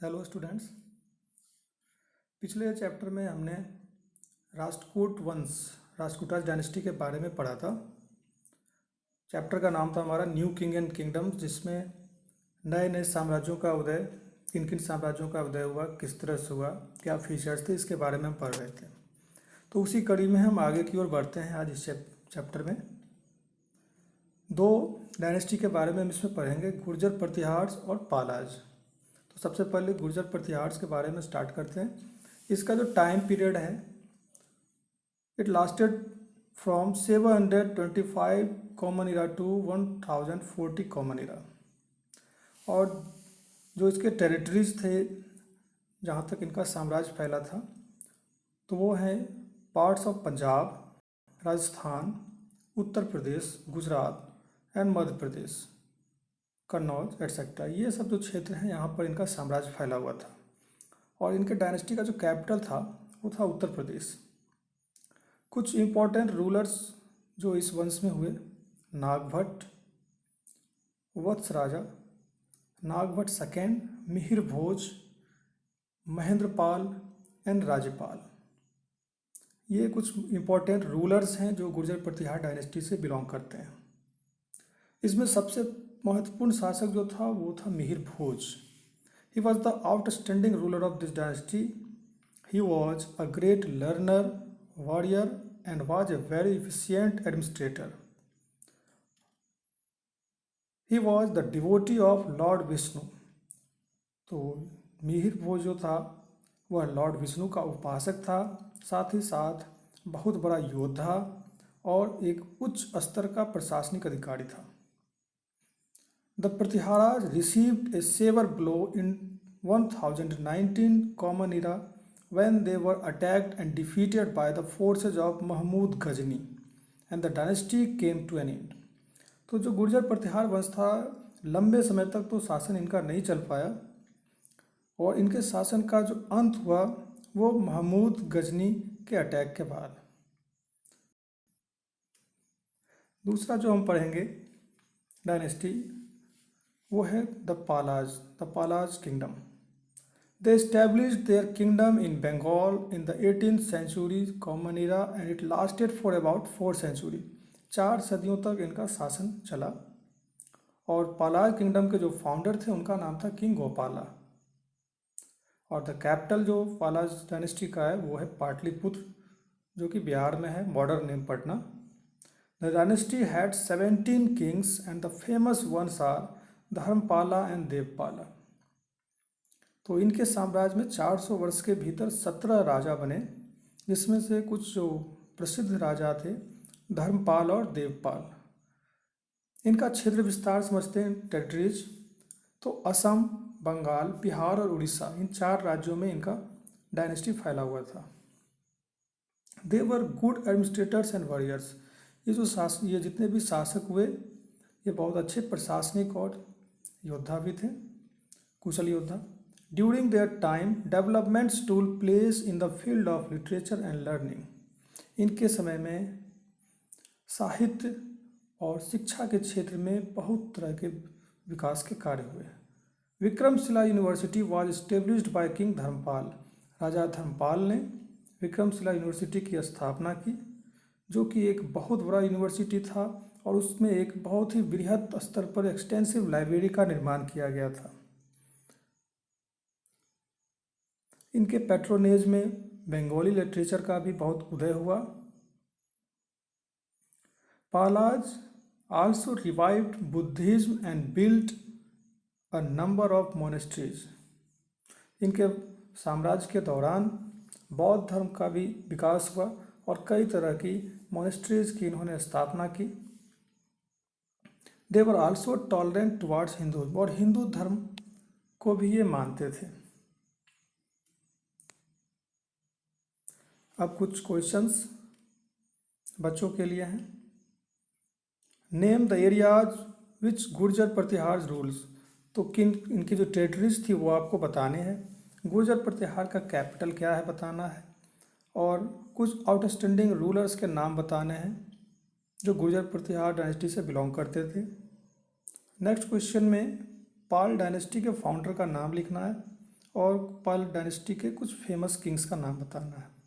Hello students. पिछले chapter में हमने राष्ट्रकूट वंश राष्ट्रकूटास डायनेस्टी के बारे में पढ़ा था। चैप्टर का नाम था हमारा न्यू किंग एंड किंगडम, जिसमें नए नए साम्राज्यों का उदय, किन किन साम्राज्यों का उदय हुआ, किस तरह से हुआ, क्या फीचर्स थे, इसके बारे में हम पढ़ रहे थे। तो उसी कड़ी में हम आगे की ओर बढ़ते हैं। आज इस चैप्टर में दो डायनेस्टी के बारे में हम इसमें पढ़ेंगे, गुर्जर प्रतिहार्स और पालाज। तो सबसे पहले गुर्जर प्रतिहार्स के बारे में स्टार्ट करते हैं। इसका जो टाइम पीरियड है, it lasted from 725 common era to 1040 common era. और जो इसके टेरिटरीज थे, जहाँ तक इनका साम्राज्य फैला था, तो वो हैं parts of Punjab, Rajasthan, Uttar Pradesh, Gujarat and Madhya Pradesh, Kannauj etcetera. ये सब जो क्षेत्र हैं, यहाँ पर इनका साम्राज्य फैला हुआ था। और इनके डायनेस्टी का जो कैपिटल था वो था उत्तर प्रदेश। कुछ इम्पोर्टेंट रूलर्स जो इस वंश में हुए, नागभट्ट, वत्स राजा, नागभट्ट सेकेंड, मिहिर भोज, महेंद्रपाल एंड राज्यपाल। ये कुछ इम्पोर्टेंट रूलर्स हैं जो गुर्जर प्रतिहार डायनेस्टी से बिलोंग करते हैं। इसमें सबसे महत्वपूर्ण शासक जो था वो था मिहिर भोज। He was the outstanding ruler of this dynasty. He was a great learner, warrior, and was a very efficient administrator. He was the devotee of Lord Vishnu. तो मिहिर भोज जो था वह लॉर्ड विष्णु का उपासक था, साथ ही साथ बहुत बड़ा योद्धा और एक उच्च स्तर का प्रशासनिक अधिकारी था। The Pratiharas received a severe blow in 1019 Common Era when they were attacked and defeated by the forces of Mahmud Ghazni and the dynasty came to an end. तो जो गुर्जर प्रतिहार वंश था, लंबे समय तक तो शासन इनका नहीं चल पाया और इनके शासन का जो अंत हुआ वो महमूद गजनी के अटैक के बाद। दूसरा जो हम पढ़ेंगे डायनेस्टी वो है the Palas kingdom. They established their kingdom in Bengal in the 18th century common era and it lasted for about 4 century। 4 सदियों तक इनका शासन चला। और पालाज किंगडम के जो फाउंडर थे उनका नाम था किंग गोपाला। और द कैपिटल जो पालाज डायनेस्टी का है वो है पाटलिपुत्र, जो कि बिहार में है, modern name Patna. The dynasty had 17 kings and the famous ones are Dharmapala and Devapala. तो इनके साम्राज्य में 400 वर्ष के भीतर 17 राजा बने, जिसमें से कुछ जो प्रसिद्ध राजा थे धर्मपाल और देवपाल। इनका क्षेत्र विस्तार समझते हैं, टेरिटरीज। तो असम, बंगाल, बिहार और उड़ीसा, इन 4 राज्यों में इनका डायनेस्टी फैला हुआ था। They were good administrators and warriors. ये जितने भी शासक हुए ये बहुत अच्छे प्रशासनिक और योद्धा भी थे, कुशल योद्धा। During their time developments tool place in the field of literature and learning. इनके समय में साहित्य और शिक्षा के क्षेत्र में बहुत तरह के विकास के कार्य हुए। Vikramshila university was established by king Dharmapal. राजा धर्मपाल ने विक्रमशिला यूनिवर्सिटी की स्थापना की, जो कि एक बहुत बड़ा यूनिवर्सिटी था और उसमें एक बहुत ही बृहद स्तर पर एक्सटेंसिव लाइब्रेरी का निर्माण किया गया था। इनके पैट्रोनेज में बंगाली लिटरेचर का भी बहुत उदय हुआ। Palas also revived Buddhism and built a number of monasteries. इनके साम्राज्य के दौरान बौद्ध धर्म का भी विकास हुआ और कई तरह की मोनेस्ट्रीज की इन्होंने स्थापना की। They were also tolerant towards Hindu, और हिंदू धर्म को भी ये मानते थे। अब कुछ क्वेश्चंस बच्चों के लिए हैं। Name the areas which Gurjara Pratihara rules. तो इनकी जो टेरिटरीज थी वो आपको बताने हैं। गुर्जर प्रतिहार का कैपिटल क्या है बताना है, और कुछ आउटस्टैंडिंग रूलर्स के नाम बताने हैं जो गुर्जर प्रतिहार डायनेस्टी से बिलोंग करते थे। नेक्स्ट क्वेश्चन में पाल डायनेस्टी के फाउंडर का नाम लिखना है और पाल डायनेस्टी के कुछ फेमस किंग्स का नाम बताना है।